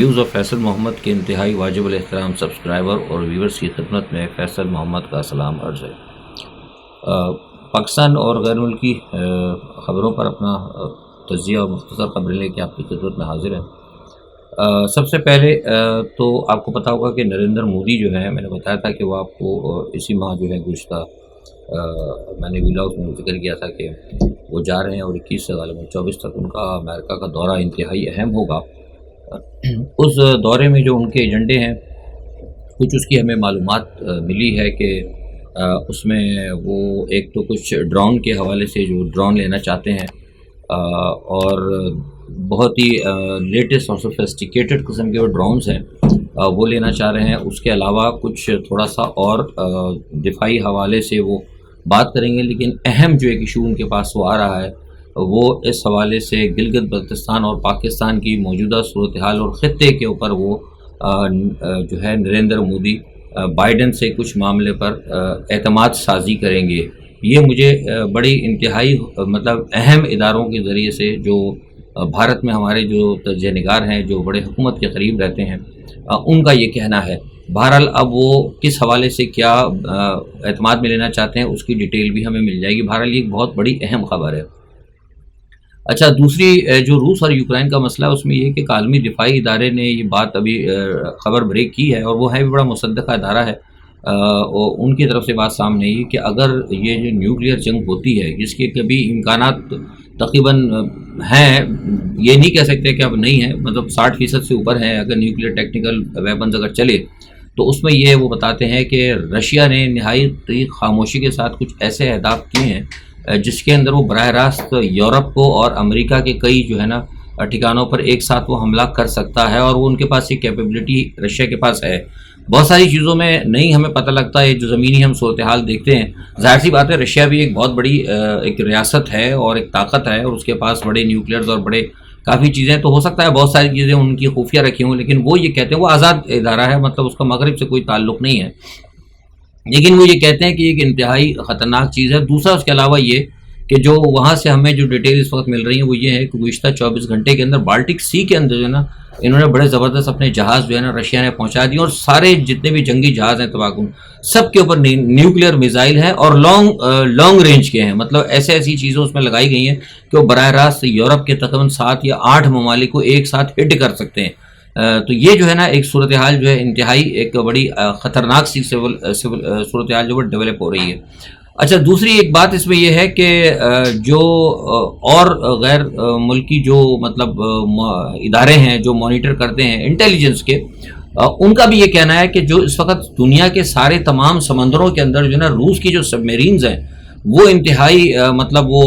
Views of Faisal محمد کے انتہائی واجب الاحترام سبسکرائبر اور ویورز کی خدمت میں فیصل محمد کا سلام عرض ہے۔ پاکستان اور غیر ملکی خبروں پر اپنا تجزیہ اور مختصر خبریں لے کے آپ کی خدمت میں حاضر ہیں۔ سب سے پہلے تو آپ کو پتہ ہوگا کہ نریندر مودی جو ہے، میں نے بتایا تھا کہ وہ آپ کو اسی ماہ جو ہے گزشتہ میں نے ویلاگ میں ذکر کیا تھا کہ وہ جا رہے ہیں اور 21 سے غالباً 24 تک ان کا امریکہ کا دورہ انتہائی اہم ہوگا۔ اس دورے میں جو ان کے ایجنڈے ہیں، کچھ اس کی ہمیں معلومات ملی ہے کہ اس میں وہ ایک تو کچھ ڈرون کے حوالے سے جو ڈرون لینا چاہتے ہیں اور بہت ہی لیٹسٹ اور سوفسٹیکیٹڈ قسم کے وہ ڈرونز ہیں وہ لینا چاہ رہے ہیں۔ اس کے علاوہ کچھ تھوڑا سا اور دفاعی حوالے سے وہ بات کریں گے، لیکن اہم جو ایک ایشو ان کے پاس وہ آ رہا ہے وہ اس حوالے سے گلگت بلتستان اور پاکستان کی موجودہ صورتحال اور خطے کے اوپر وہ جو ہے نریندر مودی بائیڈن سے کچھ معاملے پر اعتماد سازی کریں گے۔ یہ مجھے بڑی انتہائی مطلب اہم اداروں کے ذریعے سے جو بھارت میں ہمارے جو تجزیہ نگار ہیں، جو بڑے حکومت کے قریب رہتے ہیں، ان کا یہ کہنا ہے۔ بہرحال اب وہ کس حوالے سے کیا اعتماد میں لینا چاہتے ہیں اس کی ڈیٹیل بھی ہمیں مل جائے گی۔ بہرحال یہ ایک بہت بڑی اہم خبر ہے۔ اچھا، دوسری جو روس اور یوکرائن کا مسئلہ ہے، اس میں یہ کہ عالمی دفاعی ادارے نے یہ بات ابھی خبر بریک کی ہے، اور وہ ہے بھی بڑا مصدقہ ادارہ ہے، اور ان کی طرف سے بات سامنے آئی کہ اگر یہ جو نیوکلیئر جنگ ہوتی ہے، جس کے کبھی امکانات تقریباً ہیں، یہ نہیں کہہ سکتے کہ اب نہیں ہے، مطلب 60% سے اوپر ہیں، اگر نیوکلیئر ٹیکنیکل ویپنز اگر چلے تو اس میں یہ وہ بتاتے ہیں کہ رشیا نے نہایت خاموشی کے ساتھ کچھ ایسے اہداف کیے ہیں جس کے اندر وہ براہ راست یورپ کو اور امریکہ کے کئی جو ہے نا ٹھکانوں پر ایک ساتھ وہ حملہ کر سکتا ہے، اور وہ ان کے پاس یہ کیپیبلٹی رشیا کے پاس ہے۔ بہت ساری چیزوں میں نہیں ہمیں پتہ لگتا ہے، جو زمینی ہم صورتحال دیکھتے ہیں، ظاہر سی بات ہے رشیا بھی ایک بہت بڑی ایک ریاست ہے اور ایک طاقت ہے، اور اس کے پاس بڑے نیوکلیئرز اور بڑے کافی چیزیں، تو ہو سکتا ہے بہت ساری چیزیں ان کی خفیہ رکھی ہوں، لیکن وہ یہ کہتے ہیں وہ آزاد ادارہ ہے، مطلب اس کا مغرب سے کوئی تعلق نہیں ہے، لیکن وہ یہ کہتے ہیں کہ ایک انتہائی خطرناک چیز ہے۔ دوسرا اس کے علاوہ یہ کہ جو وہاں سے ہمیں جو ڈیٹیل اس وقت مل رہی ہیں وہ یہ ہے کہ گزشتہ 24 گھنٹے کے اندر بالٹک سی کے اندر جو ہے نا انہوں نے بڑے زبردست اپنے جہاز جو ہے نا رشیا نے پہنچا دیے، اور سارے جتنے بھی جنگی جہاز ہیں تباہ کن سب کے اوپر نیوکلیئر میزائل ہیں اور لانگ رینج کے ہیں، مطلب ایسی چیزیں اس میں لگائی گئی ہیں کہ وہ براہ راست یورپ کے تقریباً 7 یا 8 ممالک کو ایک ساتھ ہٹ کر سکتے ہیں۔ تو یہ جو ہے نا ایک صورتحال جو ہے انتہائی ایک بڑی خطرناک سی صورتحال جو وہ ڈیولپ ہو رہی ہے۔ اچھا، دوسری ایک بات اس میں یہ ہے کہ جو اور غیر ملکی جو مطلب ادارے ہیں جو مانیٹر کرتے ہیں انٹیلیجنس کے، ان کا بھی یہ کہنا ہے کہ جو اس وقت دنیا کے سارے تمام سمندروں کے اندر جو ہے نا روس کی جو سب میرینز ہیں وہ انتہائی مطلب وہ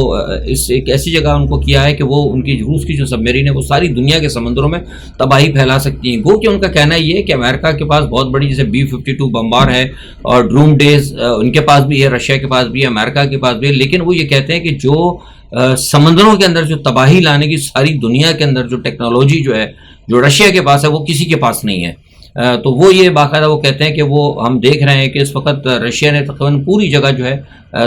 اس ایک ایسی جگہ ان کو کیا ہے کہ وہ ان کی روس کی جو سب میرین ہے وہ ساری دنیا کے سمندروں میں تباہی پھیلا سکتی ہیں۔ گو کہ ان کا کہنا یہ ہے کہ امریکہ کے پاس بہت بڑی جیسے B-52 بمبار ہے اور ڈروم ڈیز ان کے پاس بھی ہے، رشیا کے پاس بھی ہے، امریکہ کے پاس بھی ہے، لیکن وہ یہ کہتے ہیں کہ جو سمندروں کے اندر جو تباہی لانے کی ساری دنیا کے اندر جو ٹیکنالوجی جو ہے جو رشیا کے پاس ہے وہ کسی کے پاس نہیں ہے۔ تو وہ یہ باقاعدہ وہ کہتے ہیں کہ وہ ہم دیکھ رہے ہیں کہ اس وقت رشیا نے تقریباً پوری جگہ جو ہے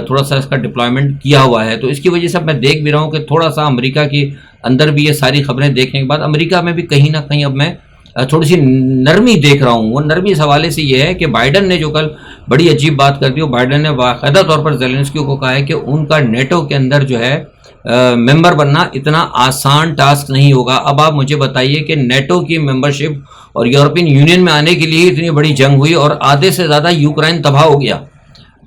تھوڑا سا اس کا ڈپلائمنٹ کیا ہوا ہے، تو اس کی وجہ سے میں دیکھ بھی رہا ہوں کہ تھوڑا سا امریکہ کے اندر بھی یہ ساری خبریں دیکھنے کے بعد امریکہ میں بھی کہیں نہ کہیں اب میں تھوڑی سی نرمی دیکھ رہا ہوں۔ وہ نرمی اس حوالے سے یہ ہے کہ بائیڈن نے جو کل بڑی عجیب بات کر دی، وہ بائیڈن نے باقاعدہ طور پر زیلنسکی کو کہا ہے کہ ان کا نیٹو کے اندر جو ہے ممبر بننا اتنا آسان ٹاسک نہیں ہوگا۔ اب آپ مجھے بتائیے کہ نیٹو کی ممبرشپ اور یورپین یونین میں آنے کے لیے اتنی بڑی جنگ ہوئی اور آدھے سے زیادہ یوکرائن تباہ ہو گیا۔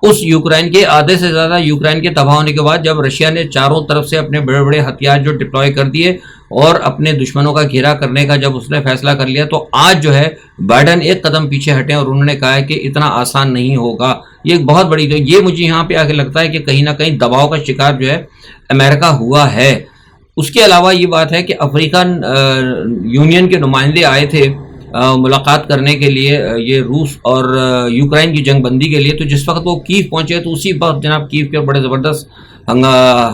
اس یوکرائن کے آدھے سے زیادہ یوکرائن کے تباہ ہونے کے بعد جب رشیا نے چاروں طرف سے اپنے بڑے بڑے ہتھیار جو ڈپلوائے کر دیے اور اپنے دشمنوں کا گھیرا کرنے کا جب اس نے فیصلہ کر لیا، تو آج جو ہے بائیڈن ایک قدم پیچھے ہٹے اور انہوں نے کہا ہے کہ اتنا آسان نہیں ہوگا۔ یہ ایک بہت بڑی، یہ مجھے یہاں پہ آ کے لگتا ہے کہ کہیں نہ کہیں دباؤ کا شکار جو ہے امریکہ ہوا ہے۔ اس کے علاوہ یہ بات ہے کہ افریقن یونین کے نمائندے آئے تھے ملاقات کرنے کے لیے یہ روس اور یوکرائن کی جنگ بندی کے لیے، تو جس وقت وہ کیو پہنچے تو اسی وقت جناب کیو کے بڑے زبردست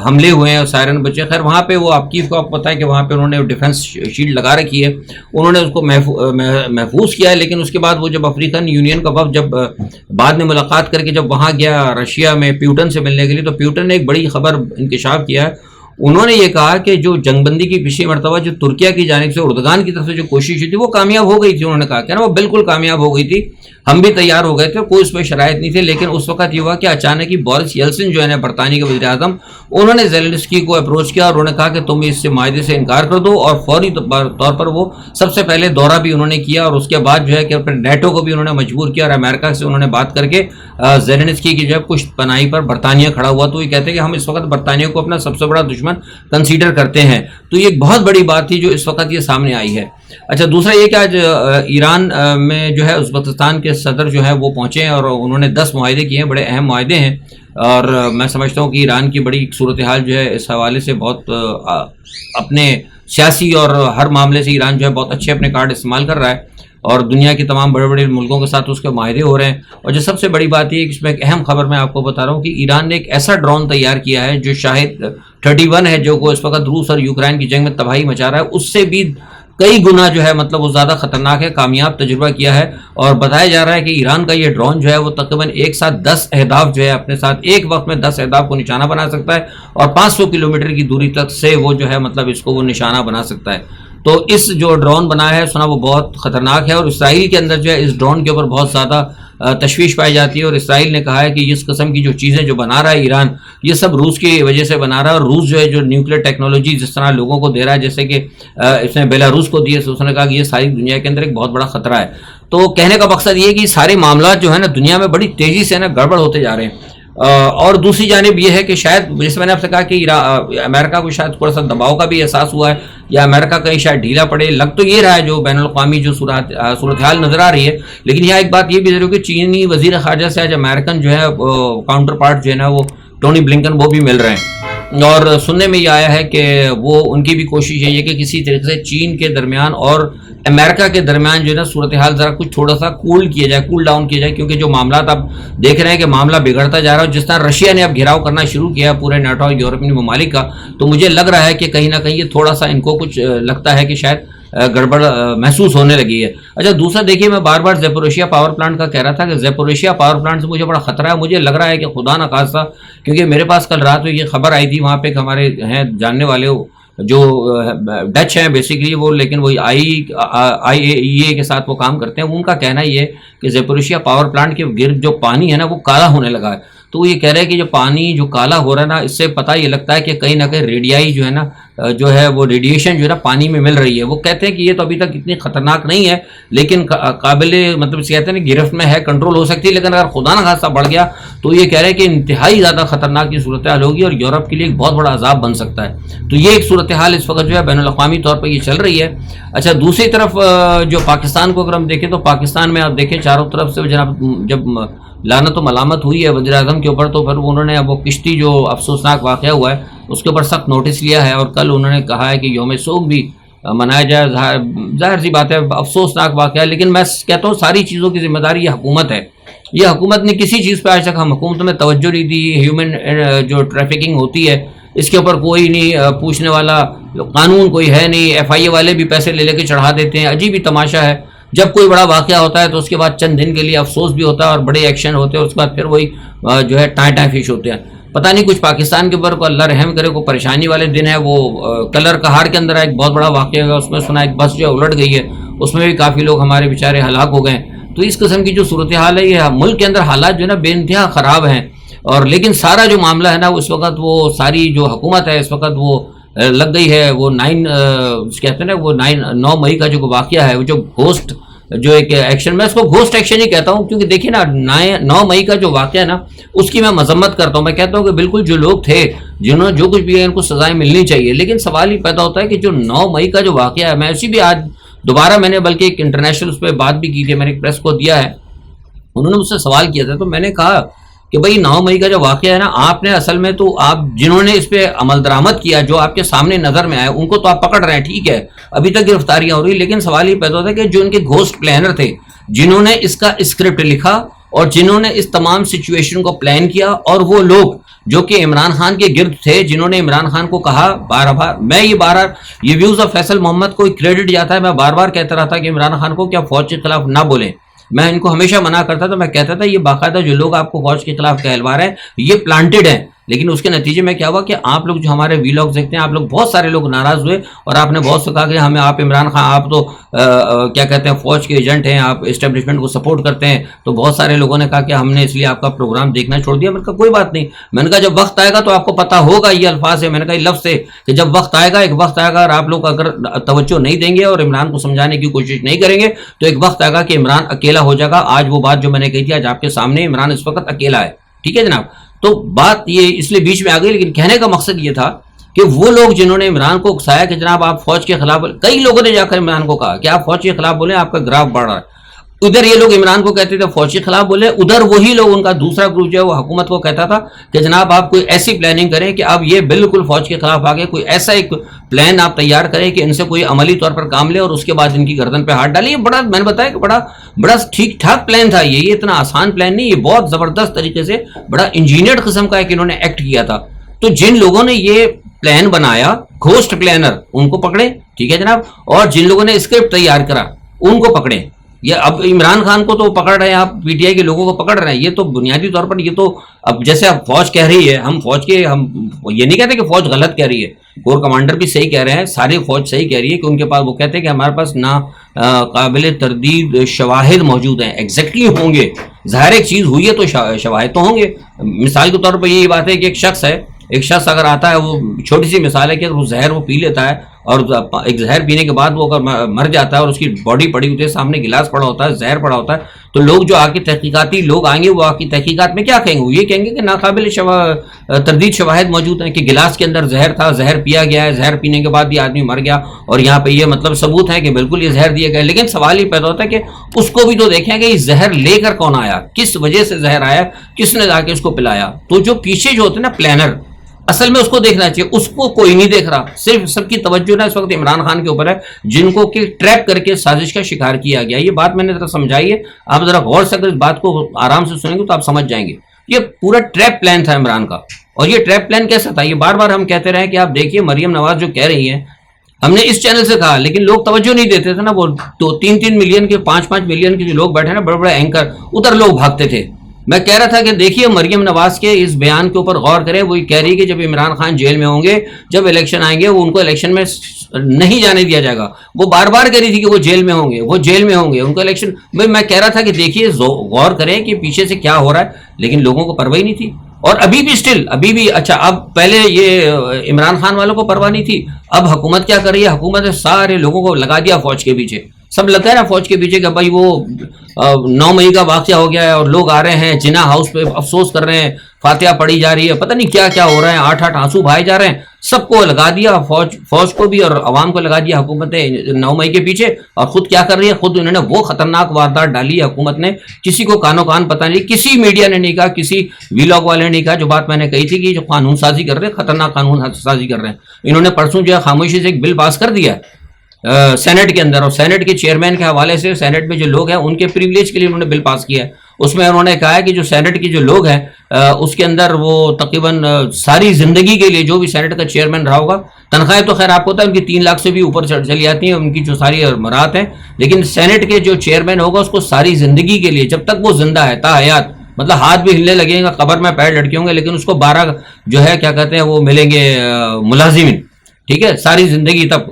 حملے ہوئے ہیں اور سائرن بچے۔ خیر وہاں پہ وہ آپ کیو کو آپ پتہ ہے کہ وہاں پہ انہوں نے ڈیفنس شیلڈ لگا رکھی ہے، انہوں نے اس کو محفوظ کیا ہے، لیکن اس کے بعد وہ جب افریقن یونین کا وفد جب بعد میں ملاقات کر کے جب وہاں گیا رشیا میں پیوٹن سے ملنے کے لیے، تو پیوٹن نے ایک بڑی خبر انکشاف کیا ہے، انہوں نے یہ کہا کہ جو جنگ بندی کی پچھلی مرتبہ جو ترکیہ کی جانب سے اردگان کی طرف سے جو کوشش ہوئی تھی وہ کامیاب ہو گئی تھی. انہوں نے کہا کہ نا وہ بالکل کامیاب ہو گئی تھی, ہم بھی تیار ہو گئے تھے, کوئی اس پہ شرائط نہیں تھے. لیکن اس وقت یہ ہوا کہ اچانک ہی بورس یلسن جو ہے نا برطانیہ کے وزیر اعظم, انہوں نے زیلنسکی کو اپروچ کیا اور انہوں نے کہا کہ تم اس سے معاہدے سے انکار کر دو, اور فوری طور پر وہ سب سے پہلے دورہ بھی انہوں نے کیا, اور اس کے بعد جو ہے کہ نیٹو کو بھی انہوں نے مجبور کیا, اور امریکہ سے انہوں نے بات کر کے زیلنسکی کی جو ہے پشت پناہی پر برطانیہ کھڑا ہوا. تو یہ کہتے ہیں کہ ہم اس وقت برطانیہ کو اپنا سب سے بڑا دشمن کنسیڈر کرتے ہیں. تو یہ ایک بہت بڑی بات تھی جو اس وقت یہ سامنے آئی ہے. اچھا, دوسرا یہ کہ آج ایران میں جو ہے ازبکستان کے صدر جو ہے وہ پہنچے ہیں اور انہوں نے 10 معاہدے کیے ہیں, بڑے اہم معاہدے ہیں, اور میں سمجھتا ہوں کہ ایران کی بڑی صورتحال جو ہے اس حوالے سے بہت اپنے سیاسی اور ہر معاملے سے ایران جو ہے بہت اچھے اپنے کارڈ استعمال کر رہا ہے, اور دنیا کے تمام بڑے بڑے ملکوں کے ساتھ اس کے معاہدے ہو رہے ہیں. اور جو سب سے بڑی بات یہ ہے کہ اس میں ایک اہم خبر میں آپ کو بتا رہا ہوں کہ ایران نے ایک ایسا ڈرون تیار کیا ہے جو شاہد 31 ہے, جو اس وقت روس اور یوکرائن کی جنگ میں تباہی مچا رہا ہے, اس سے بھی کئی گنا جو ہے مطلب وہ زیادہ خطرناک ہے, کامیاب تجربہ کیا ہے. اور بتایا جا رہا ہے کہ ایران کا یہ ڈرون جو ہے وہ تقریباً ایک ساتھ 10 اہداف جو ہے اپنے ساتھ ایک وقت میں 10 اہداف کو نشانہ بنا سکتا ہے, اور 500 کلومیٹر کی دوری تک سے وہ جو ہے مطلب اس کو وہ نشانہ بنا سکتا ہے. تو اس جو ڈرون بنایا ہے سنا وہ بہت خطرناک ہے, اور اسرائیل کے اندر جو ہے اس ڈرون کے اوپر بہت زیادہ تشویش پائی جاتی ہے, اور اسرائیل نے کہا ہے کہ اس قسم کی جو چیزیں جو بنا رہا ہے ایران, یہ سب روس کی وجہ سے بنا رہا ہے, اور روس جو ہے جو نیوکلیر ٹیکنالوجی جس طرح لوگوں کو دے رہا ہے, جیسے کہ اس نے بیلاروس کو دی ہے, اس نے کہا کہ یہ ساری دنیا کے اندر ایک بہت بڑا خطرہ ہے. تو کہنے کا مقصد یہ ہے کہ سارے معاملات جو ہے نا دنیا میں بڑی تیزی سے نا گڑبڑ ہوتے جا رہے ہیں. اور دوسری جانب یہ ہے کہ شاید جیسے میں نے آپ سے کہا کہ امریکہ کو شاید تھوڑا سا دباؤ کا بھی احساس ہوا ہے, یا امریکہ کہیں شاید ڈھیلا پڑے, لگ تو یہ رہا ہے جو بین الاقوامی جو صورتحال نظر آ رہی ہے. لیکن یہاں ایک بات یہ بھی ضرور کہ چینی وزیر خارجہ سے آج امریکن جو ہے کاؤنٹر پارٹ جو ہے نا وہ ٹونی بلنکن وہ بھی مل رہے ہیں, اور سننے میں یہ آیا ہے کہ وہ ان کی بھی کوشش یہی ہے کہ کسی طریقے سے چین کے درمیان اور امریکہ کے درمیان جو ہے نا صورتحال ذرا کچھ تھوڑا سا کول ڈاؤن کیا جائے, کیونکہ جو معاملات آپ دیکھ رہے ہیں کہ معاملہ بگڑتا جا رہا ہے. جس طرح رشیا نے اب گھیراؤ کرنا شروع کیا ہے پورے نیٹو اور یورپین ممالک کا, تو مجھے لگ رہا ہے کہ کہیں نہ کہیں یہ تھوڑا سا ان کو کچھ لگتا ہے کہ شاید گڑبڑ محسوس ہونے لگی ہے. اچھا, دوسرا دیکھیے میں بار بار زیپوریشیا پاور پلانٹ کا کہہ رہا تھا کہ زیپوریشیا پاور پلانٹ سے مجھے بڑا خطرہ ہے. مجھے لگ رہا ہے کہ خدا نہ خاصہ, کیونکہ میرے پاس کل رات کو یہ خبر آئی تھی, وہاں پہ ہمارے ہیں جاننے والے جو ڈچ ہیں بیسیکلی وہ, لیکن وہ IAEA کے ساتھ وہ کام کرتے ہیں, ان کا کہنا یہ ہے کہ زیپوریشیا پاور پلانٹ کے گرد جو پانی ہے نا وہ کالا ہونے لگا ہے. تو وہ یہ کہہ رہے ہیں کہ جو پانی جو کالا ہو رہا ہے نا, اس سے پتہ یہ لگتا ہے کہ کہیں نہ کہیں ریڈیائی جو ہے نا جو ہے وہ ریڈیشن جو ہے نا پانی میں مل رہی ہے. وہ کہتے ہیں کہ یہ تو ابھی تک اتنی خطرناک نہیں ہے, لیکن قابل مطلب اس کہتے ہیں نا گرفت میں ہے, کنٹرول ہو سکتی ہے, لیکن اگر خدا نہ خاصہ بڑھ گیا تو یہ کہہ رہے ہیں کہ انتہائی زیادہ خطرناک کی صورتحال ہوگی اور یورپ کے لیے ایک بہت بڑا عذاب بن سکتا ہے. تو یہ ایک صورتحال اس وقت جو ہے بین الاقوامی طور پر یہ چل رہی ہے. اچھا, دوسری طرف جو پاکستان کو اگر ہم دیکھیں تو پاکستان میں آپ دیکھیں چاروں طرف سے جناب جب لعنت و ملامت ہوئی ہے وزیر اعظم کے اوپر, تو پھر انہوں نے اب وہ کشتی جو افسوسناک واقعہ ہوا ہے اس کے اوپر سخت نوٹس لیا ہے, اور کل انہوں نے کہا ہے کہ یوم سوگ بھی منایا جائے. ظاہر سی بات ہے افسوسناک واقعہ ہے, لیکن میں کہتا ہوں ساری چیزوں کی ذمہ داری یہ حکومت ہے. یہ حکومت نے کسی چیز پہ آج تک ہم حکومت میں توجہ نہیں دی. ہیومن جو ٹریفکنگ ہوتی ہے اس کے اوپر کوئی نہیں پوچھنے والا, قانون کوئی ہے نہیں, FIA والے بھی پیسے لے کے چڑھا دیتے ہیں. عجیب ہی تماشا ہے, جب کوئی بڑا واقعہ ہوتا ہے تو اس کے بعد چند دن کے لیے افسوس بھی ہوتا ہے اور بڑے ایکشن ہوتے ہیں, اس کے بعد پھر وہی جو ہے ٹائیں فش ہوتے ہیں. پتہ نہیں کچھ پاکستان کے اوپر کو اللہ رحم کرے, کوئی پریشانی والے دن ہے. وہ کلر کہاڑ کے اندر ایک بہت بڑا واقعہ ہوا, اس میں سنا ایک بس جو الٹ گئی ہے, اس میں بھی کافی لوگ ہمارے بیچارے ہلاک ہو گئے. تو اس قسم کی جو صورتحال ہے, یہ ملک کے اندر حالات جو ہے نا بے انتہا خراب ہیں. اور لیکن سارا جو معاملہ ہے نا اس وقت وہ ساری جو حکومت ہے اس وقت وہ لگ گئی ہے وہ 9 کہتے ہیں نا وہ 9 مئی کا جو واقعہ ہے, وہ جو گھوسٹ جو ایک ایکشن, میں اس کو گھوسٹ ایکشن ہی کہتا ہوں, کیونکہ دیکھیں نا 9 مئی کا جو واقعہ ہے نا اس کی میں مذمت کرتا ہوں. میں کہتا ہوں کہ بالکل جو لوگ تھے جنہوں جو کچھ بھی ہے ان کو سزائیں ملنی چاہیے, لیکن سوال ہی پیدا ہوتا ہے کہ جو 9 مئی کا جو واقعہ ہے, میں اسی بھی آج دوبارہ میں نے بلکہ ایک انٹرنیشنل اس پہ بات بھی کی تھی, میں نے ایک پریس کو دیا ہے, انہوں نے مجھ سے سوال کیا تھا, تو میں نے کہا کہ بھائی 9 مئی کا جو واقعہ ہے نا, آپ نے اصل میں تو آپ جنہوں نے اس پہ عمل درآمد کیا, جو آپ کے سامنے نظر میں آئے, ان کو تو آپ پکڑ رہے ہیں, ٹھیک ہے ابھی تک گرفتاریاں ہو رہی, لیکن سوال یہ پیدا ہوتا ہے کہ جو ان کے گھوسٹ پلانر تھے, جنہوں نے اس کا اسکرپٹ لکھا اور جنہوں نے اس تمام سچویشن کو پلان کیا, اور وہ لوگ جو کہ عمران خان کے گرد تھے, جنہوں نے عمران خان کو کہا بار بار, میں یہ ویوز آف فیصل محمد کو کریڈٹ جاتا ہے, میں بار بار کہتا رہا تھا کہ عمران خان کو کیا فوج کے خلاف نہ بولیں. میں ان کو ہمیشہ منع کرتا تھا, میں کہتا تھا یہ باقاعدہ جو لوگ آپ کو فوج کے خلاف کہلوا رہے ہیں یہ پلانٹڈ ہیں, لیکن اس کے نتیجے میں کیا ہوا کہ آپ لوگ جو ہمارے ویلاگ دیکھتے ہیں آپ لوگ بہت سارے لوگ ناراض ہوئے اور آپ نے بہت سے کہا کہ ہمیں آپ عمران خان آپ تو کیا کہتے ہیں فوج کے ایجنٹ ہیں, آپ اسٹیبلشمنٹ کو سپورٹ کرتے ہیں. تو بہت سارے لوگوں نے کہا کہ ہم نے اس لیے آپ کا پروگرام دیکھنا چھوڑ دیا. میں نے کہا کوئی بات نہیں, میں نے کہا جب وقت آئے گا تو آپ کو پتا ہوگا, یہ الفاظ ہے میں نے کہا, یہ لفظ ہے کہ جب وقت آئے گا, ایک وقت آئے گا اور آپ لوگ اگر توجہ نہیں دیں گے اور عمران کو سمجھانے کی کوشش نہیں کریں گے تو ایک وقت آئے گا کہ عمران اکیلا ہو جائے گا. آج وہ بات جو میں نے کہی تھی آج آپ کے سامنے, عمران اس وقت اکیلا ہے. ٹھیک ہے جناب, تو بات یہ اس لیے بیچ میں آ گئی, لیکن کہنے کا مقصد یہ تھا کہ وہ لوگ جنہوں نے عمران کو اکسایا کہ جناب آپ فوج کے خلاف, کئی لوگوں نے جا کر عمران کو کہا کہ آپ فوج کے خلاف بولیں, آپ کا گراف بڑھ رہا ہے. ادھر یہ لوگ عمران کو کہتے تھے فوج کے خلاف بولے, ادھر وہی لوگ ان کا دوسرا گروپ جو ہے وہ حکومت کو کہتا تھا کہ جناب آپ کوئی ایسی پلاننگ کریں کہ اب یہ بالکل فوج کے خلاف آگے کوئی ایسا ایک پلان آپ تیار کریں کہ ان سے کوئی عملی طور پر کام لے اور اس کے بعد ان کی گردن پہ ہاتھ ڈالے. یہ بڑا, میں نے بتایا کہ بڑا ٹھیک ٹھاک پلان تھا یہ اتنا آسان پلان نہیں, یہ بہت زبردست طریقے سے بڑا انجینئرڈ قسم کا ہے کہ انہوں نے ایکٹ کیا تھا. تو جن لوگوں نے یہ پلان بنایا, گھوسٹ پلانر, ان کو پکڑے. ٹھیک ہے جناب, اور جن لوگوں نے اسکرپٹ تیار کرا ان کو پکڑے. یہ اب عمران خان کو تو پکڑ رہے ہیں آپ, پی ٹی آئی کے لوگوں کو پکڑ رہے ہیں. یہ تو بنیادی طور پر یہ تو اب جیسے اب فوج کہہ رہی ہے, ہم فوج کے, ہم یہ نہیں کہتے کہ فوج غلط کہہ رہی ہے, کور کمانڈر بھی صحیح کہہ رہے ہیں, ساری فوج صحیح کہہ رہی ہے کہ ان کے پاس, وہ کہتے ہیں کہ ہمارے پاس نہ قابل تردید شواہد موجود ہیں. ایگزیکٹلی ہوں گے, ظاہر ایک چیز ہوئی ہے تو شواہد تو ہوں گے. مثال کے طور پر یہی بات ہے کہ ایک شخص اگر آتا ہے, وہ چھوٹی سی مثال ہے کہ اگر وہ زہر وہ پی لیتا ہے اور ایک زہر پینے کے بعد وہ اگر مر جاتا ہے اور اس کی باڈی پڑی ہوتی ہے, سامنے گلاس پڑا ہوتا ہے, زہر پڑا ہوتا ہے, تو لوگ جو آ کے تحقیقاتی لوگ آئیں گے وہ آ کی تحقیقات میں کیا کہیں گے؟ وہ یہ کہیں گے کہ ناقابل تردید شواہد موجود ہیں کہ گلاس کے اندر زہر تھا, زہر پیا گیا ہے, زہر پینے کے بعد یہ آدمی مر گیا اور یہاں پہ یہ مطلب ثبوت ہے کہ بالکل یہ زہر دیا گیا. لیکن سوال یہ پیدا ہوتا ہے کہ اس کو بھی تو دیکھیں کہ یہ زہر لے کر کون آیا, کس وجہ سے زہر آیا, کس نے جا کے اس کو پلایا. تو جو پیچھے جو ہوتے ہیں نا پلانر, اصل میں اس کو دیکھنا چاہیے, اس کو کوئی نہیں دیکھ رہا. صرف سب کی توجہ نا اس وقت عمران خان کے اوپر ہے, جن کو کہ ٹریپ کر کے سازش کا شکار کیا گیا. یہ بات میں نے ذرا سمجھائی ہے, آپ ذرا غور سے اگر اس بات کو آرام سے سنیں گے تو آپ سمجھ جائیں گے. یہ پورا ٹریپ پلان تھا عمران کا. اور یہ ٹریپ پلان کیسا تھا, یہ بار بار ہم کہتے رہے کہ آپ دیکھیے مریم نواز جو کہہ رہی ہیں, ہم نے اس چینل سے کہا لیکن لوگ توجہ نہیں دیتے تھے نا. وہ تو 3-3 ملین کے 5-5 ملین کے جو لوگ بیٹھے نا, بڑے بڑے اینکر, ادھر لوگ بھاگتے تھے. میں کہہ رہا تھا کہ دیکھیے مریم نواز کے اس بیان کے اوپر غور کریں. وہی کہہ رہی ہے کہ جب عمران خان جیل میں ہوں گے, جب الیکشن آئیں گے, وہ ان کو الیکشن میں نہیں جانے دیا جائے گا. وہ بار بار کہہ رہی تھی کہ وہ جیل میں ہوں گے, وہ جیل میں ہوں گے, ان کو الیکشن. میں کہہ رہا تھا کہ دیکھیے غور کریں کہ پیچھے سے کیا ہو رہا ہے, لیکن لوگوں کو پرواہ نہیں تھی. اور ابھی بھی اچھا, اب پہلے یہ عمران خان والوں کو پرواہ نہیں تھی, اب حکومت کیا کر رہی ہے, حکومت نے سارے لوگوں کو لگا دیا فوج کے پیچھے. سب لگتا ہے نا فوج کے پیچھے کہ بھائی وہ 9 مئی کا واقعہ ہو گیا ہے اور لوگ آ رہے ہیں جناح ہاؤس پہ افسوس کر رہے ہیں, فاتحہ پڑھی جا رہی ہے, پتہ نہیں کیا کیا ہو رہا ہے, 8 آنسو بہائے جا رہے ہیں. سب کو لگا دیا, فوج کو بھی اور عوام کو لگا دیا حکومت نے 9 مئی کے پیچھے. اور خود کیا کر رہی ہے, خود انہوں نے وہ خطرناک واردات ڈالی ہے حکومت نے, کسی کو کانوں کان پتہ نہیں, کسی میڈیا نے نہیں کہا, کسی ویلاگ والے نے نہیں کہا. جو بات میں نے کہی تھی کہ جو قانون سازی کر رہے ہیں, خطرناک قانون سازی کر رہے ہیں. انہوں نے پرسوں جو ہے خاموشی سے ایک بل پاس کر دیا سینٹ کے اندر, اور سینٹ کے چیئرمین کے حوالے سے سینٹ میں جو لوگ ہیں ان کے پریویلیج کے لیے انہوں نے بل پاس کیا ہے. اس میں انہوں نے کہا ہے کہ جو سینٹ کے جو لوگ ہیں اس کے اندر وہ تقریباً ساری زندگی کے لیے جو بھی سینٹ کا چیئرمین رہا ہوگا, تنخواہیں تو خیر آپ کو پتا ہے ان کی 3 لاکھ سے بھی اوپر چلی جاتی ہیں ان کی جو ساری مرات ہیں, لیکن سینٹ کے جو چیئرمین ہوگا اس کو ساری زندگی کے لیے, جب تک وہ زندہ ہے تا حیات, مطلب ہاتھ بھی ہلنے لگیں گا, قبر میں پیر لٹکے ہوں گے, لیکن اس کو 12 جو ہے کیا کہتے ہیں وہ ملیں گے ملازمین. ٹھیک ہے, ساری زندگی تک,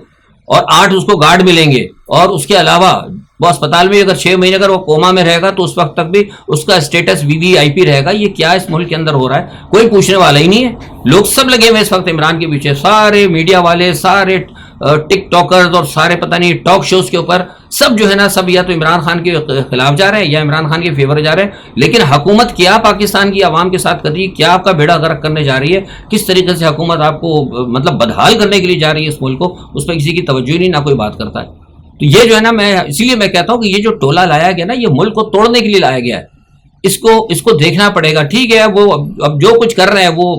اور 8 اس کو گارڈ ملیں گے. اور اس کے علاوہ وہ اسپتال میں اگر 6 مہینے اگر وہ کوما میں رہے گا تو اس وقت تک بھی اس کا اسٹیٹس VVIP رہے گا. یہ کیا اس ملک کے اندر ہو رہا ہے, کوئی پوچھنے والا ہی نہیں ہے. لوگ سب لگے ہوئے اس وقت عمران کے پیچھے, سارے میڈیا والے, سارے ٹک ٹاکرز اور سارے پتہ نہیں ٹاک شوز کے اوپر, سب جو ہے نا سب یا تو عمران خان کے خلاف جا رہے ہیں یا عمران خان کے فیور جا رہے ہیں. لیکن حکومت کیا پاکستان کی عوام کے ساتھ کر رہی ہے, کیا آپ کا بیڑا غرق کرنے جا رہی ہے, کس طریقے سے حکومت آپ کو مطلب بدحال کرنے کے لیے جا رہی ہے اس ملک کو, اس پہ کسی کی توجہ نہیں, نہ کوئی بات کرتا ہے. تو یہ جو ہے نا, میں اسی لیے میں کہتا ہوں کہ یہ جو ٹولہ لایا گیا نا, یہ ملک کو توڑنے کے لیے لایا گیا ہے. اس کو دیکھنا پڑے گا. ٹھیک ہے, وہ اب جو کچھ کر رہے ہیں, وہ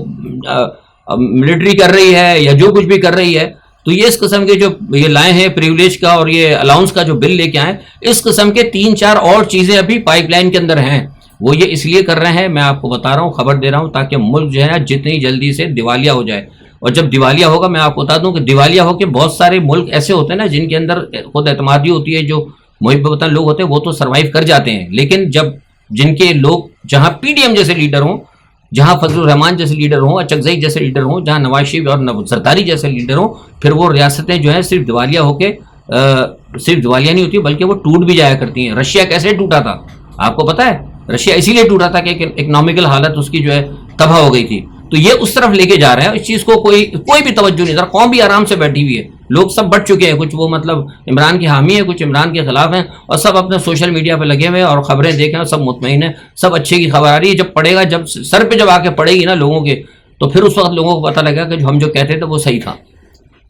ملٹری کر رہی ہے یا جو کچھ بھی کر رہی ہے, تو یہ اس قسم کے جو یہ لائے ہیں پریولیج کا اور یہ الاؤنس کا جو بل لے کے آئے, اس قسم کے 3-4 اور چیزیں ابھی پائپ لائن کے اندر ہیں. وہ یہ اس لیے کر رہے ہیں, میں آپ کو بتا رہا ہوں, خبر دے رہا ہوں, تاکہ ملک جو ہے نا جتنی جلدی سے دیوالیہ ہو جائے. اور جب دیوالیہ ہوگا, میں آپ کو بتا دوں کہ دیوالیہ ہو کے بہت سارے ملک ایسے ہوتے ہیں نا جن کے اندر خود اعتمادی ہوتی ہے, جو محب وطن لوگ ہوتے ہیں وہ تو سروائیو کر جاتے ہیں. لیکن جب جن کے لوگ جہاں PDM جیسے لیڈر ہوں, جہاں فضل الرحمان جیسے لیڈر ہوں، اچکزئی جیسے لیڈر ہوں، جہاں نواز شریف اور زرداری جیسے لیڈر ہوں، پھر وہ ریاستیں جو ہیں صرف دیوالیہ ہو کے صرف دیوالیہ نہیں ہوتی بلکہ وہ ٹوٹ بھی جایا کرتی ہیں۔ رشیا کیسے ٹوٹا تھا آپ کو پتہ ہے؟ رشیا اسی لیے ٹوٹا تھا کہ اکنامیکل حالت اس کی جو ہے تباہ ہو گئی تھی۔ تو یہ اس طرف لے کے جا رہے ہیں، اس چیز کو کوئی بھی توجہ نہیں، قوم بھی آرام سے بیٹھی ہوئی ہے، لوگ سب بٹ چکے ہیں، کچھ وہ مطلب عمران کے حامی ہیں، کچھ عمران کے خلاف ہیں، اور سب اپنے سوشل میڈیا پہ لگے ہوئے ہیں اور خبریں دیکھیں اور سب مطمئن ہیں، سب اچھے کی خبر آ رہی ہے۔ جب پڑے گا، جب سر پہ جب آ کے پڑے گی نا لوگوں کے، تو پھر اس وقت لوگوں کو پتہ لگا کہ ہم جو کہتے تھے وہ صحیح تھا۔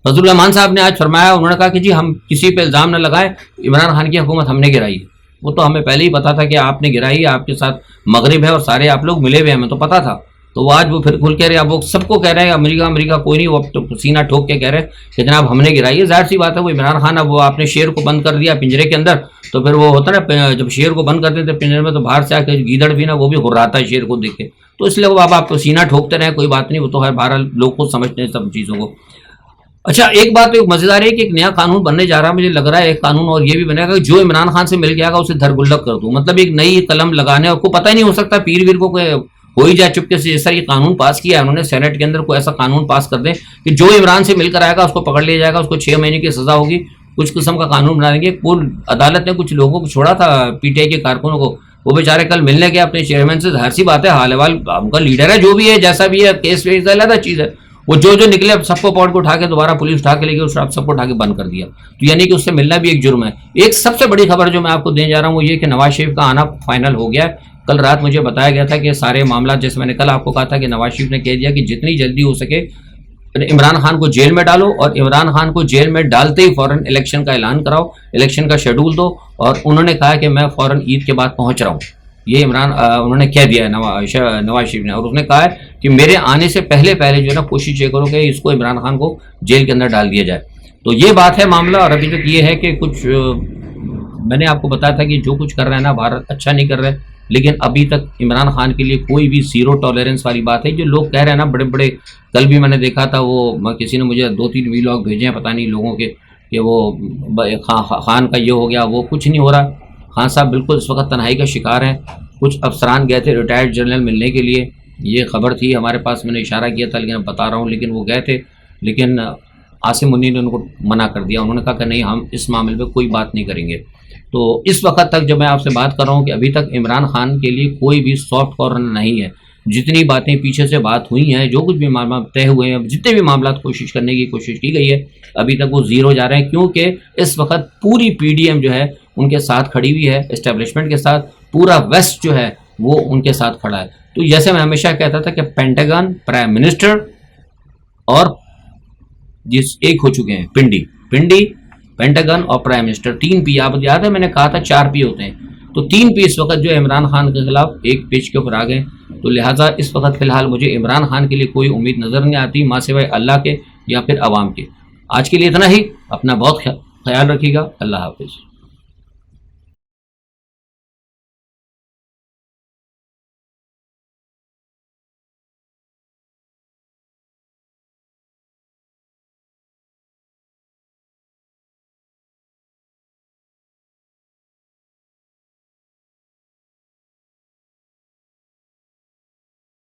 فضل الرحمان صاحب نے آج فرمایا، انہوں نے کہا کہ جی ہم کسی پہ الزام نہ لگائیں، عمران خان کی حکومت ہم نے گرائی ہے۔ وہ تو ہمیں پہلے ہی پتا تھا کہ آپ نے گرائی، آپ کے ساتھ مغرب ہے اور سارے آپ لوگ ملے ہوئے ہیں، ہمیں تو پتا تھا۔ تو وہ آج وہ پھر کھل کہہ رہے ہیں، اب وہ سب کو کہہ رہے ہیں امریکہ کوئی نہیں، وہ سینہ ٹھوک کے کہہ رہے ہیں کہ جناب ہم نے گرائی ہے۔ ظاہر سی بات ہے، وہ عمران خان، اب وہ آپ نے شیر کو بند کر دیا پنجرے کے اندر، تو پھر وہ ہوتا نا جب شیر کو بند کر دیتے پنجرے میں، تو باہر سے آ کے گیدڑ بھی نا وہ بھی ہراتا ہے شیر کو دیکھ کے، تو اس لیے وہ اب آپ کو سینہ ٹھوکتے رہے، کوئی بات نہیں، وہ تو ہر بہرحال لوگ کو سمجھتے ہیں سب چیزوں کو۔ اچھا ایک بات مزیدار ہے کہ ایک نیا قانون بننے جا رہا ہے، مجھے لگ رہا ہے ایک قانون اور یہ بھی بنے گا کہ جو عمران خان سے مل گیا گا اسے دھرگلک کر دوں، مطلب ایک نئی قلم لگانے، آپ کو پتہ ہی نہیں ہو سکتا پیر ویر کو ہو ہی جائے چپکے سے، جیسا یہ قانون پاس کیا ہے انہوں نے سینٹ کے اندر، کوئی ایسا قانون پاس کر دیں کہ جو عمران سے مل کر آئے گا اس کو پکڑ لیا جائے گا، اس کو 6 مہینے کی سزا ہوگی، کچھ قسم کا قانون بنا دیں گے۔ کل عدالت نے کچھ لوگوں کو چھوڑا تھا، پی ٹی آئی کے کارکنوں کو، وہ بیچارے کل ملنے گئے اپنے چیئرمین سے، ظاہر سی بات ہے حال احوال ان کا لیڈر ہے، جو بھی ہے جیسا بھی ہے، کیس ویس علیحدہ چیز ہے، وہ جو نکلے سب کو پوائنٹ کو اٹھا کے دوبارہ پولیس اٹھا کے لے گئی، سب کو اٹھا کے بند کر دیا، تو یعنی کہ اس سے ملنا بھی ایک جرم ہے۔ ایک سب سے بڑی خبر جو میں آپ کو دینے جا رہا ہوں وہ یہ کہ نواز شریف کا آنا فائنل ہو گیا ہے۔ کل رات مجھے بتایا گیا تھا کہ سارے معاملات، جیسے میں نے کل آپ کو کہا تھا کہ نواز شریف نے کہہ دیا کہ جتنی جلدی ہو سکے عمران خان کو جیل میں ڈالو، اور عمران خان کو جیل میں ڈالتے ہی فوراً الیکشن کا اعلان کراؤ، الیکشن کا شیڈول دو، اور انہوں نے کہا کہ میں فوراً عید کے بعد پہنچ رہا ہوں، یہ انہوں نے کہہ دیا ہے نواز شریف نے، اور اس نے کہا ہے کہ میرے آنے سے پہلے جو ہے نا کوشش یہ کرو کہ اس کو عمران خان کو جیل کے اندر ڈال دیا جائے۔ تو یہ بات ہے معاملہ، اور ابھی تک یہ ہے کہ کچھ میں نے آپ کو بتایا تھا کہ جو کچھ کر رہے ہیں نا بھارت اچھا نہیں کر رہے، لیکن ابھی تک عمران خان کے لیے کوئی بھی زیرو ٹالرنس والی بات ہے۔ جو لوگ کہہ رہے ہیں نا بڑے بڑے، کل بھی میں نے دیکھا تھا، وہ کسی نے مجھے 2-3 ویلاگ بھیجے ہیں پتہ نہیں لوگوں کے، کہ وہ خان کا یہ ہو گیا، وہ کچھ نہیں ہو رہا۔ خان صاحب بالکل اس وقت تنہائی کا شکار ہیں۔ کچھ افسران گئے تھے ریٹائرڈ جنرل ملنے کے لیے، یہ خبر تھی ہمارے پاس، میں نے اشارہ کیا تھا لیکن اب بتا رہا ہوں، لیکن وہ گئے تھے، لیکن عاصم منی نے ان کو منع کر دیا، انہوں نے کہا کہ نہیں ہم اس معاملے پہ کوئی بات نہیں کریں گے۔ تو اس وقت تک جب میں آپ سے بات کر رہا ہوں کہ ابھی تک عمران خان کے لیے کوئی بھی سافٹ کارنر نہیں ہے، جتنی باتیں پیچھے سے بات ہوئی ہیں، جو کچھ بھی معاملات طے ہوئے ہیں، جتنے بھی معاملات کوشش کرنے کی کوشش کی گئی ہے، ابھی تک وہ زیرو جا رہے ہیں، کیونکہ اس وقت پوری پی ڈی ایم جو ہے ان کے ساتھ کھڑی ہوئی ہے، اسٹیبلشمنٹ کے ساتھ، پورا ویسٹ جو ہے وہ ان کے ساتھ کھڑا ہے۔ تو جیسے میں ہمیشہ کہتا تھا کہ پینٹاگن، پرائم منسٹر اور جس ایک ہو چکے ہیں پنڈی، پینٹاگن اور پرائم منسٹر، 3 پی، آپ یاد ہے میں نے کہا تھا 4 پی ہوتے ہیں، تو 3 پی اس وقت جو ہے عمران خان کے خلاف ایک پیج کے اوپر آ گئے۔ تو لہٰذا اس وقت فی الحال مجھے عمران خان کے لیے کوئی امید نظر نہیں آتی ماں سوائے اللہ کے یا پھر عوام کے۔ آج کے لیے اتنا ہی، اپنا بہت خیال رکھیے گا، اللہ حافظ۔